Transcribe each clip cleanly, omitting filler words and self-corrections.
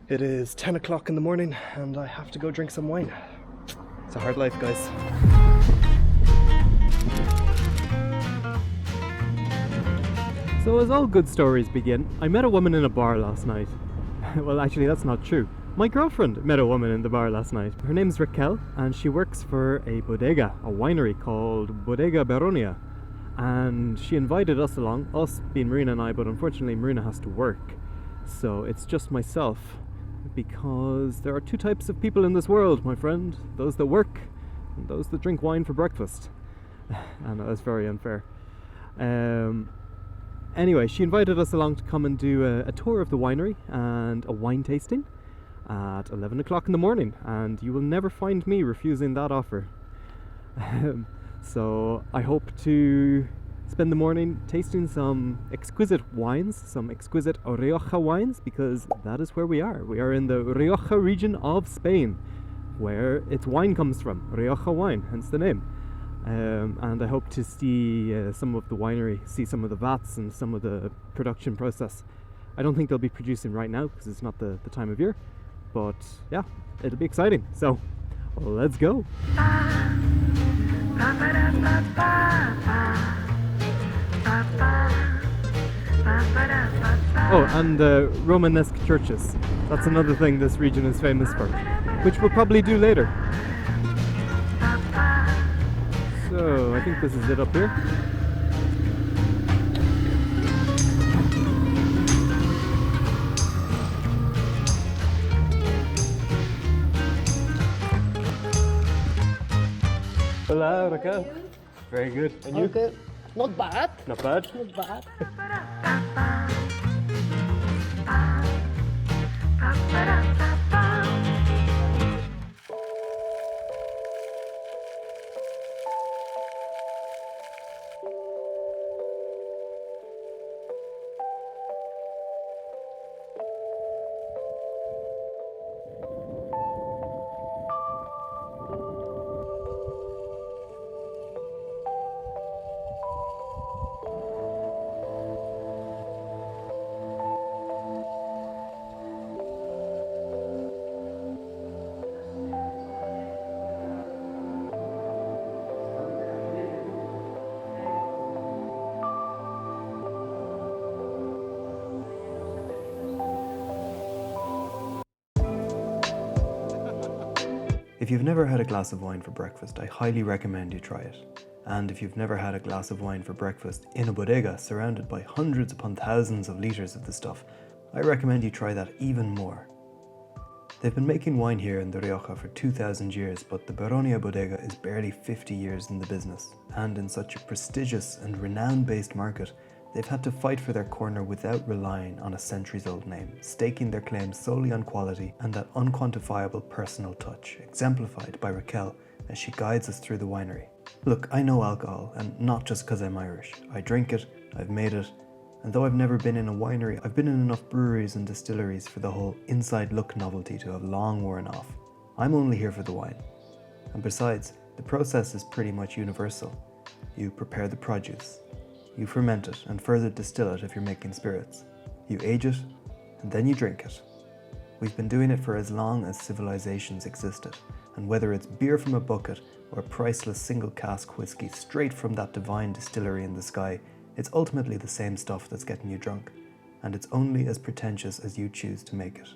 It is 10 o'clock in the morning and I have to go drink some wine. It's a hard life, guys. So as all good stories begin, I met a woman in a bar last night. Well, actually that's not true. My girlfriend met a woman in the bar last night. Her name's Raquel and she works for a bodega, a winery called Bodega Baronia. And she invited us along, us being Marina and I, but unfortunately Marina has to work. So it's just myself, because there are two types of people in this world, my friend. Those that work and those that drink wine for breakfast. I know that's very unfair. Anyway, she invited us along to come and do a tour of the winery and a wine tasting at 11 o'clock in the morning, and you will never find me refusing that offer. So I hope to spend the morning tasting some exquisite wines, some exquisite Rioja wines, because that is where we are. We are in the Rioja region of Spain, where its wine comes from, Rioja wine, hence the name. And I hope to see some of the winery, see some of the vats and some of the production process. I don't think they'll be producing right now because it's not the time of year, but yeah, it'll be exciting. So let's go. Oh, and Romanesque churches. That's another thing this region is famous for, which we'll probably do later. So, I think this is it up here. Hola, Raquel. Very good. And you? Okay. Not bad. Not bad? Not bad. If you've never had a glass of wine for breakfast, I highly recommend you try it. And if you've never had a glass of wine for breakfast in a bodega surrounded by hundreds upon thousands of litres of the stuff, I recommend you try that even more. They've been making wine here in the Rioja for 2,000 years, but the Baronia Bodega is barely 50 years in the business, and in such a prestigious and renown-based market, they've had to fight for their corner without relying on a centuries-old name, staking their claims solely on quality and that unquantifiable personal touch, exemplified by Raquel as she guides us through the winery. Look, I know alcohol, and not just because I'm Irish. I drink it, I've made it, and though I've never been in a winery, I've been in enough breweries and distilleries for the whole inside look novelty to have long worn off. I'm only here for the wine. And besides, the process is pretty much universal. You prepare the produce, you ferment it and further distill it if you're making spirits. You age it, and then you drink it. We've been doing it for as long as civilizations existed, and whether it's beer from a bucket or priceless single cask whiskey straight from that divine distillery in the sky, it's ultimately the same stuff that's getting you drunk, and it's only as pretentious as you choose to make it.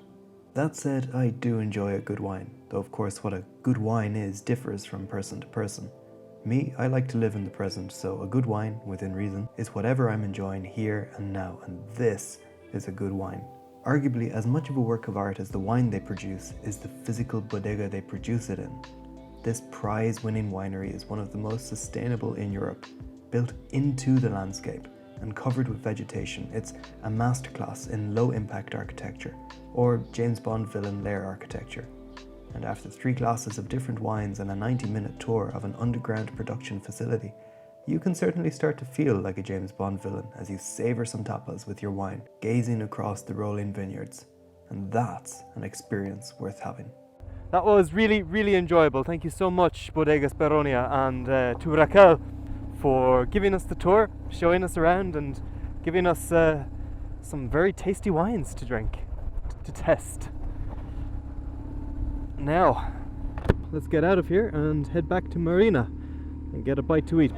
That said, I do enjoy a good wine, though of course what a good wine is differs from person to person. Me, I like to live in the present, so a good wine, within reason, is whatever I'm enjoying here and now, and this is a good wine. Arguably, as much of a work of art as the wine they produce is the physical bodega they produce it in. This prize-winning winery is one of the most sustainable in Europe, built into the landscape and covered with vegetation. It's a masterclass in low-impact architecture, or James Bond villain lair architecture. And after 3 glasses of different wines and a 90-minute tour of an underground production facility, you can certainly start to feel like a James Bond villain as you savor some tapas with your wine, gazing across the rolling vineyards. And that's an experience worth having. That was really, really enjoyable. Thank you so much, Bodegas Baronia, and to Raquel for giving us the tour, showing us around, and giving us some very tasty wines to drink, to test. Now, let's get out of here and head back to Marina and get a bite to eat.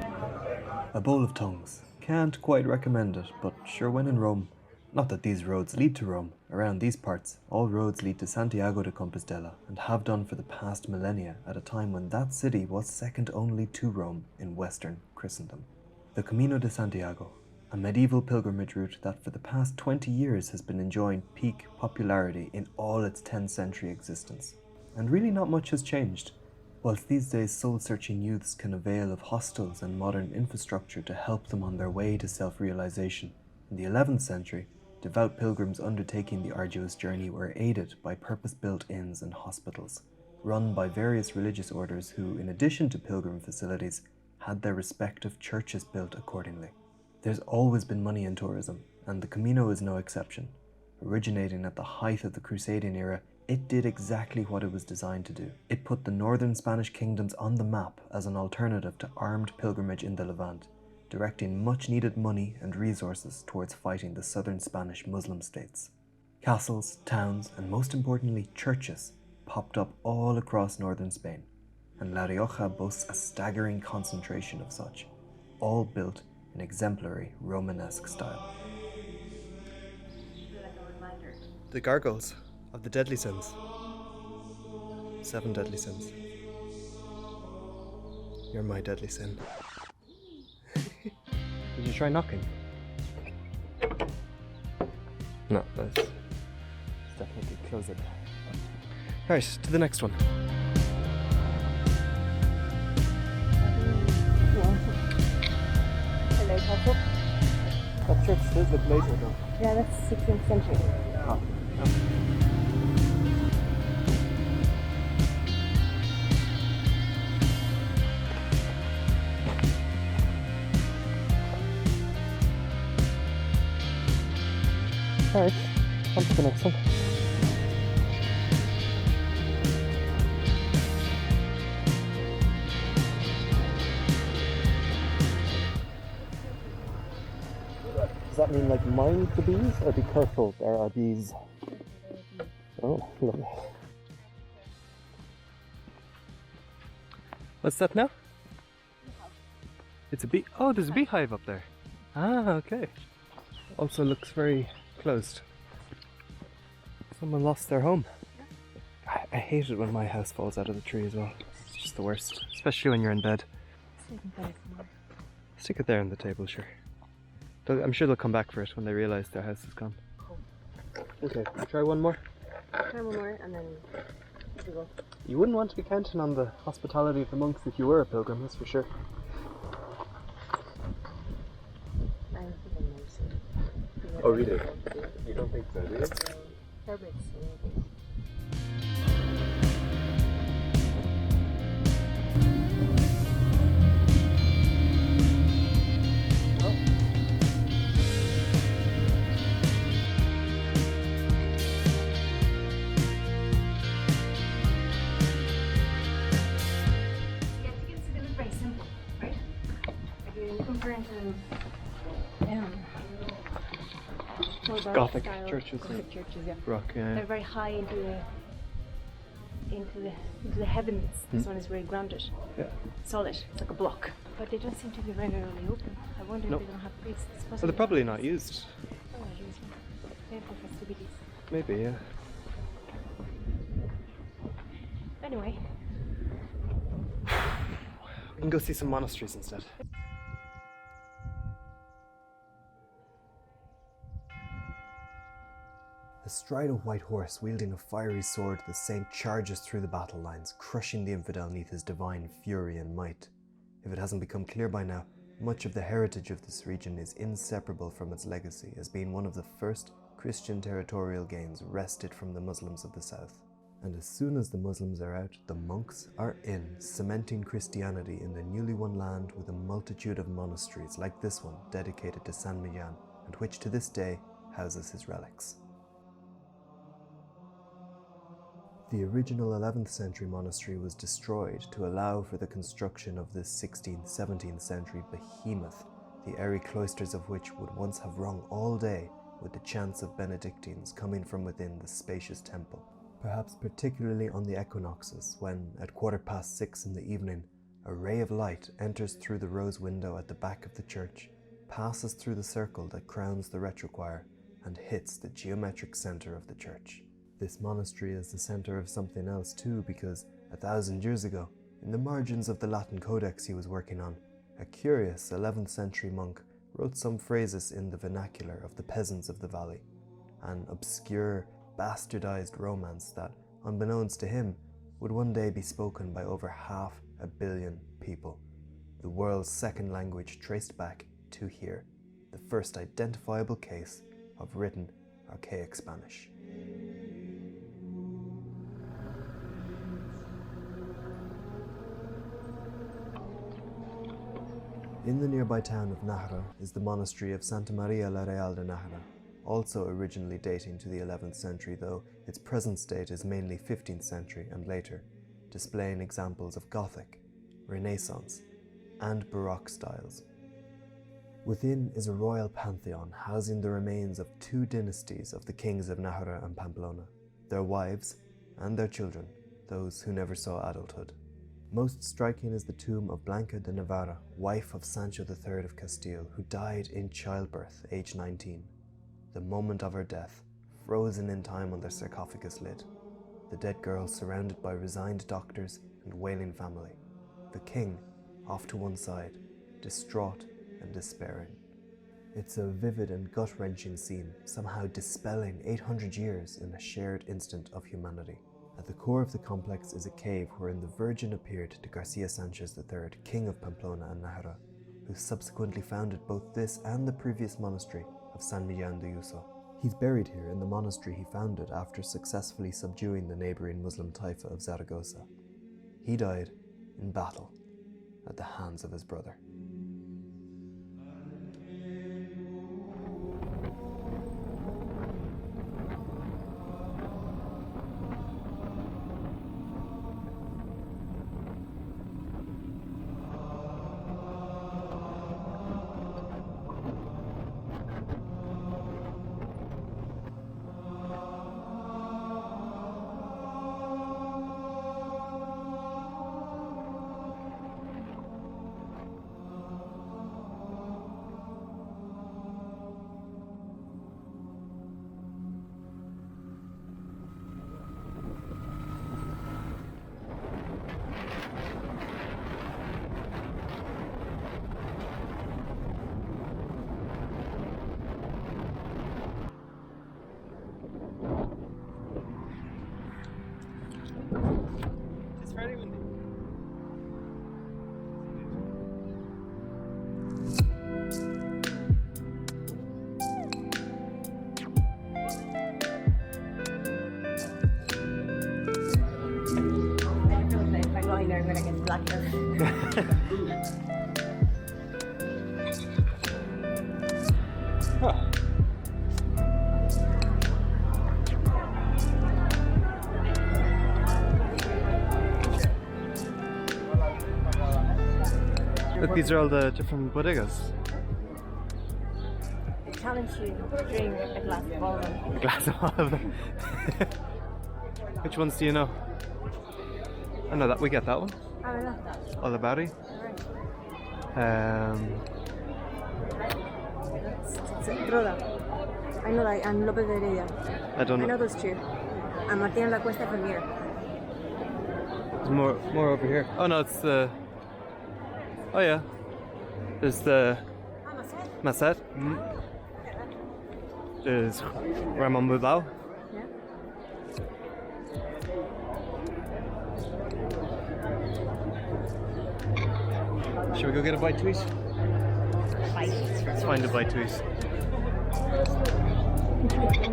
A bowl of tongues. Can't quite recommend it, but sure, when in Rome. Not that these roads lead to Rome. Around these parts, all roads lead to Santiago de Compostela and have done for the past millennia at a time when that city was second only to Rome in Western Christendom. The Camino de Santiago, a medieval pilgrimage route that for the past 20 years has been enjoying peak popularity in all its 10th century existence. And really not much has changed. Whilst these days soul-searching youths can avail of hostels and modern infrastructure to help them on their way to self-realization, in the 11th century, devout pilgrims undertaking the arduous journey were aided by purpose-built inns and hospitals, run by various religious orders who, in addition to pilgrim facilities, had their respective churches built accordingly. There's always been money in tourism, and the Camino is no exception. Originating at the height of the Crusading era, it did exactly what it was designed to do. It put the northern Spanish kingdoms on the map as an alternative to armed pilgrimage in the Levant, directing much-needed money and resources towards fighting the southern Spanish Muslim states. Castles, towns, and most importantly, churches popped up all across northern Spain, and La Rioja boasts a staggering concentration of such, all built in exemplary Romanesque style. The gargoyles of the deadly sins. 7 deadly sins. You're my deadly sin. Did you try knocking? No, that's definitely close it. Right, to the next one. Hello, Castle. That church does look later though. Yeah, that's 16th century. Oh. Alright, on to the next one. Does that mean like mind the bees or be careful, there are bees? Oh, lovely. What's that now? It's a bee. Oh, there's a beehive up there. Ah, okay. Also looks very closed. Someone lost their home. I hate it when my house falls out of the tree as well. It's just the worst, especially when you're in bed. Stick it there on the table, sure. I'm sure they'll come back for it when they realise their house is gone. Okay, try one more. Try one more and then we go. You wouldn't want to be counting on the hospitality of the monks if you were a pilgrim, that's for sure. I don't think I'm nice. Oh, really? You don't think so, do you? Fabrics. Gothic style. churches. Gothic churches, yeah. Rock, yeah. They're very high into the heavens. This one is very grounded. Yeah. Solid. It's like a block. But they don't seem to be regularly open. I wonder Nope. if they don't have priests. Well, they're probably not used. Maybe for festivities. Maybe, yeah. Anyway. We can go see some monasteries instead. Astride a white horse wielding a fiery sword, the saint charges through the battle lines, crushing the infidel neath his divine fury and might. If it hasn't become clear by now, much of the heritage of this region is inseparable from its legacy as being one of the first Christian territorial gains wrested from the Muslims of the south. And as soon as the Muslims are out, the monks are in, cementing Christianity in the newly won land with a multitude of monasteries like this one dedicated to San Millán, and which to this day houses his relics. The original 11th century monastery was destroyed to allow for the construction of this 16th, 17th century behemoth, the airy cloisters of which would once have rung all day with the chants of Benedictines coming from within the spacious temple. perhaps particularly on the equinoxes when, at 6:15 in the evening, a ray of light enters through the rose window at the back of the church, passes through the circle that crowns the retrochoir, and hits the geometric centre of the church. This monastery is the centre of something else too, because 1,000 years ago, in the margins of the Latin codex he was working on, a curious 11th century monk wrote some phrases in the vernacular of the peasants of the valley, an obscure, bastardized romance that, unbeknownst to him, would one day be spoken by over 500 million people, the world's second language traced back to here, the first identifiable case of written archaic Spanish. In the nearby town of Nájera is the monastery of Santa Maria la Real de Nájera, also originally dating to the 11th century, though its present state is mainly 15th century and later, displaying examples of Gothic, Renaissance, and Baroque styles. Within is a royal pantheon housing the remains of 2 dynasties of the kings of Nájera and Pamplona, their wives, and their children, those who never saw adulthood. Most striking is the tomb of Blanca de Navarra, wife of Sancho III of Castile, who died in childbirth, aged 19. The moment of her death, frozen in time on their sarcophagus lid. The dead girl surrounded by resigned doctors and wailing family. The king, off to one side, distraught and despairing. It's a vivid and gut-wrenching scene, somehow dispelling 800 years in a shared instant of humanity. At the core of the complex is a cave wherein the Virgin appeared to Garcia Sanchez III, king of Pamplona and Nájera, who subsequently founded both this and the previous monastery of San Millán de Uso. He's buried here in the monastery he founded after successfully subduing the neighbouring Muslim Taifa of Zaragoza. He died in battle at the hands of his brother. It's very windy. If I go in there, I'm gonna get blacker. Look, these are all the different bodegas. I challenge you to drink a glass of all of them. A glass of all of them. Which ones do you know? I know that we get that one. I love that. All about it. It's Roda. I know that, and López de Heredia. I don't I know know. those two. And Martín La Cuesta from here. There's more over here. Oh no, it's the. Oh yeah. There's the Macet. There's Ramon Bilbao. Yeah. Should we go get a bite to eat? Bye. Let's find a bite to eat.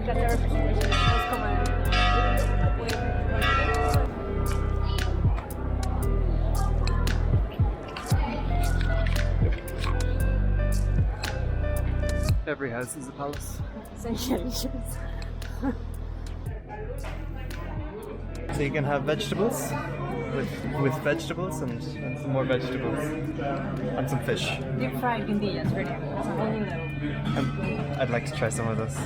Got the representation. Let's come on. Every house is a palace. Essentially. So you can have vegetables with vegetables and some more vegetables and some fish. Deep fried guindillas right here. That's a whole new level. I'd like to try some of those.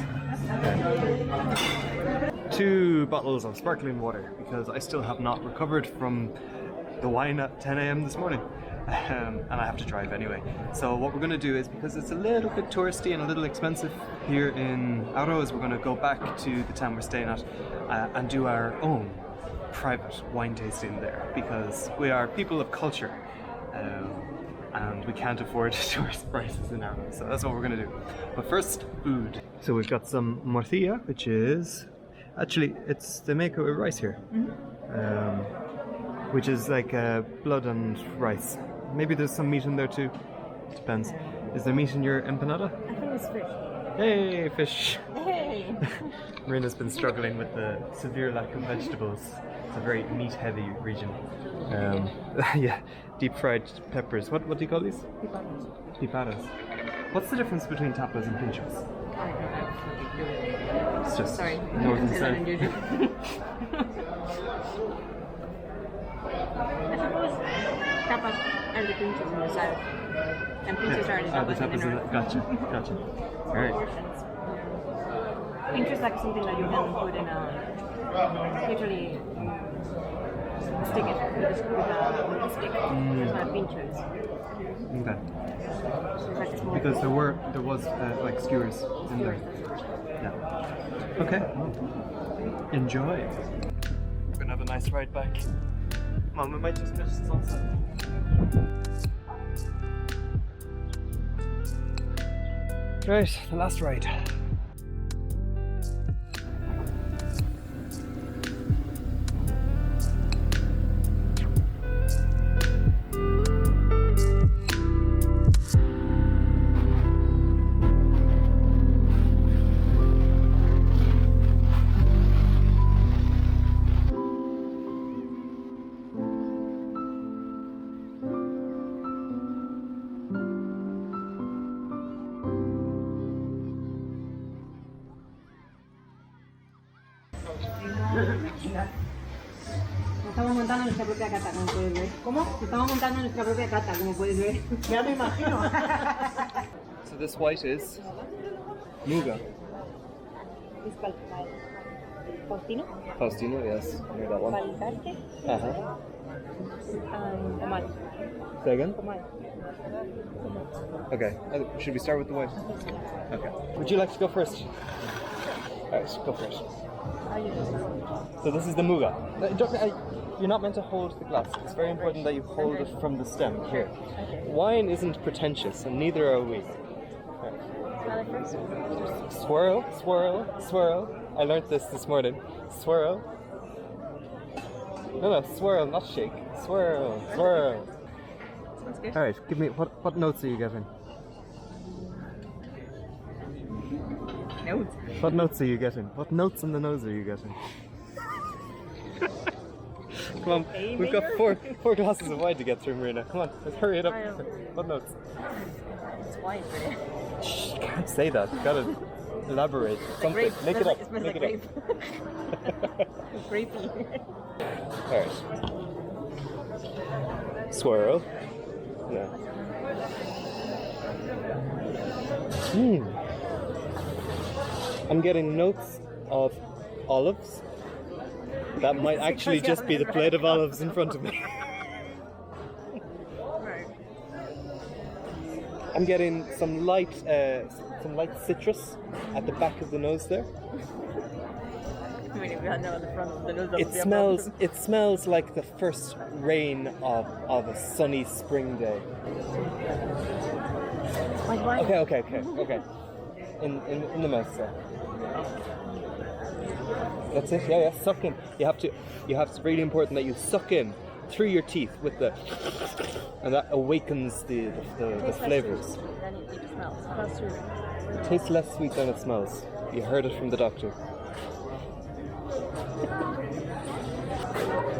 2 bottles of sparkling water because I still have not recovered from the wine at 10 a.m. this morning. And I have to drive anyway. So what we're going to do is, because it's a little bit touristy and a little expensive here in Auro, is we're going to go back to the town we're staying at and do our own private wine tasting there, because we are people of culture and we can't afford tourist prices in Auro. So that's what we're going to do. But first, food. So we've got some morcilla, which is actually, they make it with rice here. Which is like blood and rice. Maybe there's some meat in there too. Depends. Is there meat in your empanada? I think it's fish. Hey, fish! Hey! Marina's been struggling with the severe lack of vegetables. It's a very meat-heavy region. Yeah, deep-fried peppers. What do you call these? Piparos. Piparas. What's the difference between tapas and pinchos? I don't know. It's just Sorry. north and south. I suppose tapas are the pinchos in the south, and pinchos are the tapas in the north. Gotcha. Alright. Portions. Pinchos like something that you can put in a, usually stick it with a stick. There's not pinchos. Okay. So it's like a small Because there was like skewers in there. Yeah. Okay. Enjoy. We're gonna have a nice ride back. Mom, we might just catch the sunset. Right, the last ride. Estamos montando nuestra propia cata, como puedes ver. ¿Cómo? Estamos montando nuestra propia cata, como puedes ver. Ya me imagino. So this white is Muga. ¿Es Faustino? Faustino, yes. I know that one. Palcarte. Uh-huh. Comal. Say again? Comal. Okay. Should we start with the white? Okay. Would you like to go first? Alright, go first. So this is the Muga. You're not meant to hold the glass. It's very important that you hold it from the stem. Here. Wine isn't pretentious, and neither are we. Right. Swirl, swirl, swirl. I learnt this morning. Swirl. No, swirl, not shake. Swirl, swirl. Sounds good. Alright, give me, what notes are you getting? Notes. What notes are you getting? What notes in the nose are you getting? Come on, we've got four glasses of wine to get through, Marina. Come on, let's hurry it up. What notes? It's white, really. Shh, can't say that. You gotta elaborate. Something. Grape. Make it up. It smells Make like it grape. up. Grapey. Alright. Swirl. Yeah. I'm getting notes of olives. That might actually just be the plate of olives in front of me. Right. I'm getting some light citrus at the back of the nose there. I mean, if you had no at the front of the nose, It smells like the first rain of a sunny spring day. Like wine. Okay. In the mouth, sir. That's it. Yeah. Suck in. You have to. It's really important that you suck in through your teeth with and that awakens the flavors. Then it smells. That's true. It tastes less sweet than it smells. You heard it from the doctor.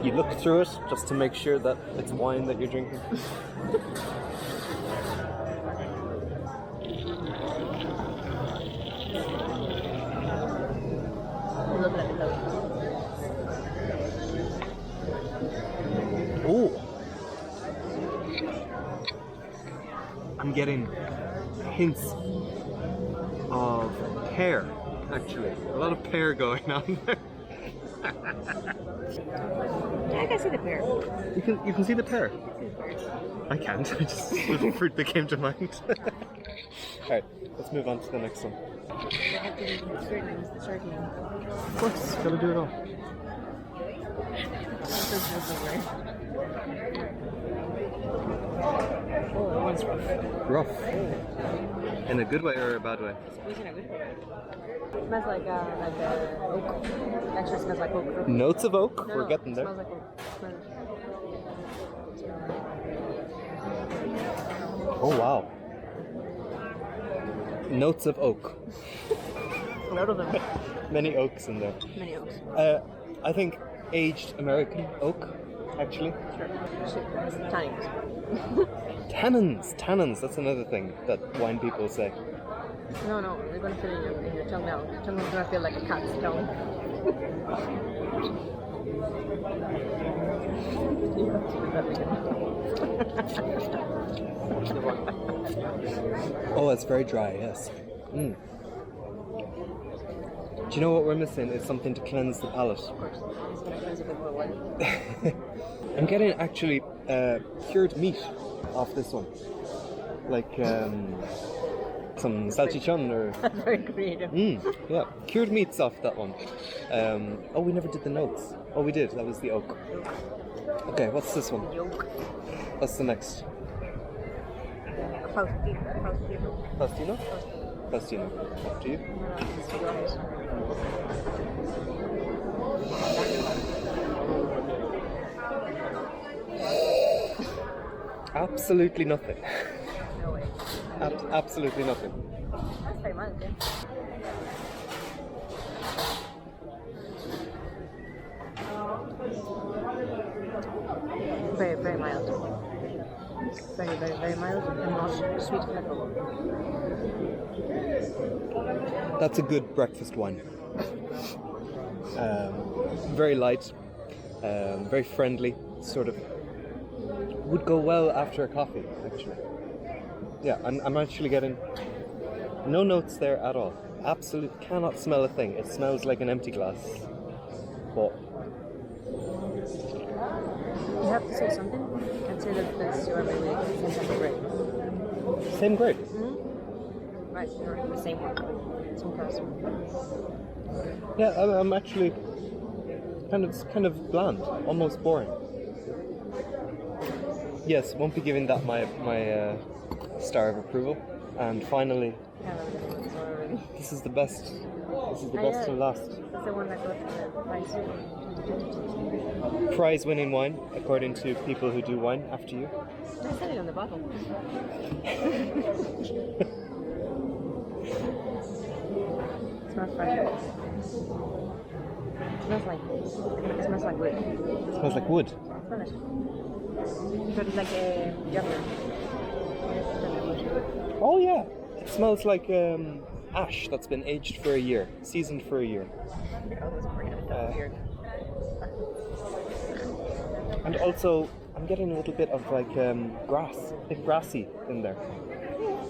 You look through it just to make sure that it's wine that you're drinking. Ooh. I'm getting hints of pear, actually. A lot of pear going on there. I can see the pear. You can see the pear. See the pear. I can't. I just the fruit that came to mind. Alright, let's move on to the next one. I have to do the short names, the short name. Of course, gotta do it all. Oh, that one's rough. Rough. In a good way or a bad way? It's in a good way. It smells like oak. Actually, it smells like oak. Notes of oak. No, We're getting it there. smells like oak. Oh wow. Notes of oak. A lot of them. Many oaks in there. Many oaks. I think aged American oak, actually. Sure. Tannins. Tannins, that's another thing that wine people say. No, they're gonna feel in your tongue now. Your tongue is gonna feel like a cat's tongue. Oh, it's very dry, yes. Mm. Do you know what we're missing? It's something to cleanse the palate. Of course. It's gonna cleanse a bit more water. I'm getting actually cured meat off this one. Like some salchichon or... That's very creative. Yeah, cured meats off that one. Oh, we never did the notes. Oh, we did. That was the oak. Okay, what's this one? Yolk. What's the next? Faustino? Faustino. Up to you. Absolutely nothing. No way. Absolutely nothing. That's very mild, yeah. Very, very mild. Very, very, very mild and not sweet at all. That's a good breakfast wine. Very light, very friendly, sort of would go well after a coffee, actually. Yeah, I'm actually getting no notes there at all. Absolutely cannot smell a thing. It smells like an empty glass. But You have to say something. You can say that this you are really same grape. same grape. Right, you're the same one. Same person. Yeah, I'm actually kind of bland, almost boring. Yes, won't be giving that my star of approval. And finally, Yeah, that was already. this is the best. This is the best and last. That's the one that got the prize. Prize-winning wine, according to people who do wine after you. I said it on the bottle. It smells fresh. It smells like wood. It smells like wood. Smell it. So it's like a juggler. Oh yeah, it smells like ash that's been aged for a year, seasoned for a year. Weird. And also, I'm getting a little bit of like grass, a bit grassy in there.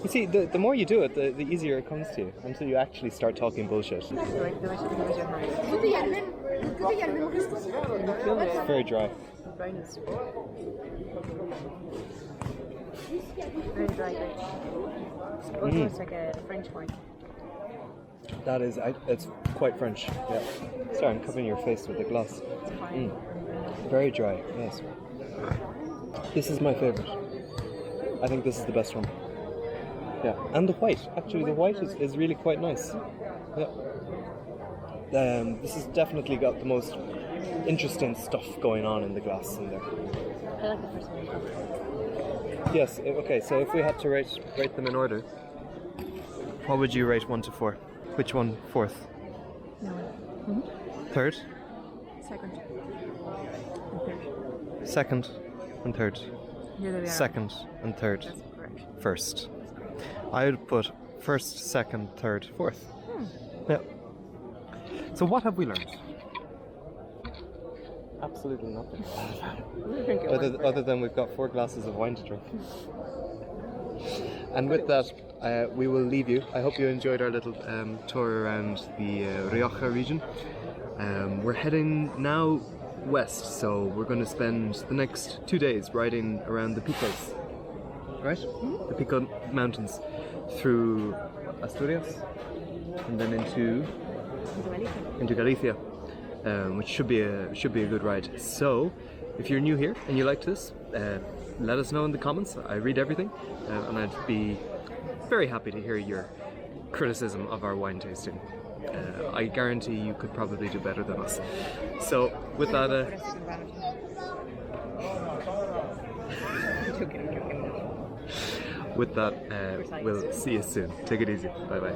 You see, the more you do it, the easier it comes to you, until you actually start talking bullshit. Like the way with your hand. It's very dry. Dryness. Very dry grape. Also, it's like a French wine. That is, it's quite French. Yeah. Sorry, I'm covering your face with the glass. It's fine. Very dry. Yes. This is my favorite. I think this is the best one. Yeah, and the white. Actually, the white is really quite nice. Yeah. This has definitely got the most interesting stuff going on in the glass in there. I like the first one. Yes. Okay. So if we had to rate them in order, what would you rate 1 to 4? Which one fourth? No. Third? Second. And third. Second and third. Here they are. Second and third. That's correct. First. I would put first, second, third, fourth. Yeah. So what have we learned? Absolutely nothing. Other than we've got 4 glasses of wine to drink. And with that, we will leave you. I hope you enjoyed our little tour around the Rioja region. We're heading now west, so we're going to spend the next 2 days riding around the Picos, right? The Pico Mountains, through Asturias, and then into Galicia, which should be a good ride. So, if you're new here and you liked this, let us know in the comments. I read everything, and I'd be very happy to hear your criticism of our wine tasting. I guarantee you could probably do better than us. So, with that, we'll see you soon. Take it easy. Bye bye.